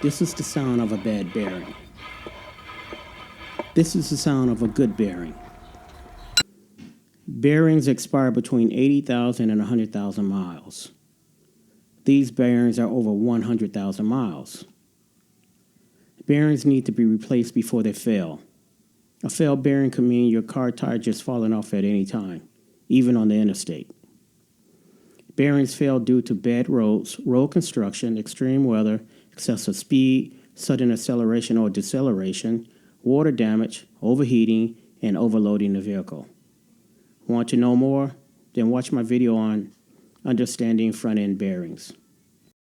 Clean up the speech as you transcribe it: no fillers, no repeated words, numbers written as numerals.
This is the sound of a bad bearing. This is the sound of a good bearing. Bearings expire between 80,000 and 100,000 miles. These bearings are over 100,000 miles. Bearings need to be replaced before they fail. A failed bearing could mean your car tire just falling off at any time, even on the interstate. Bearings fail due to bad roads, road construction, extreme weather, excessive speed, sudden acceleration or deceleration, water damage, overheating, and overloading the vehicle. Want to know more? Then watch my video on understanding front-end bearings.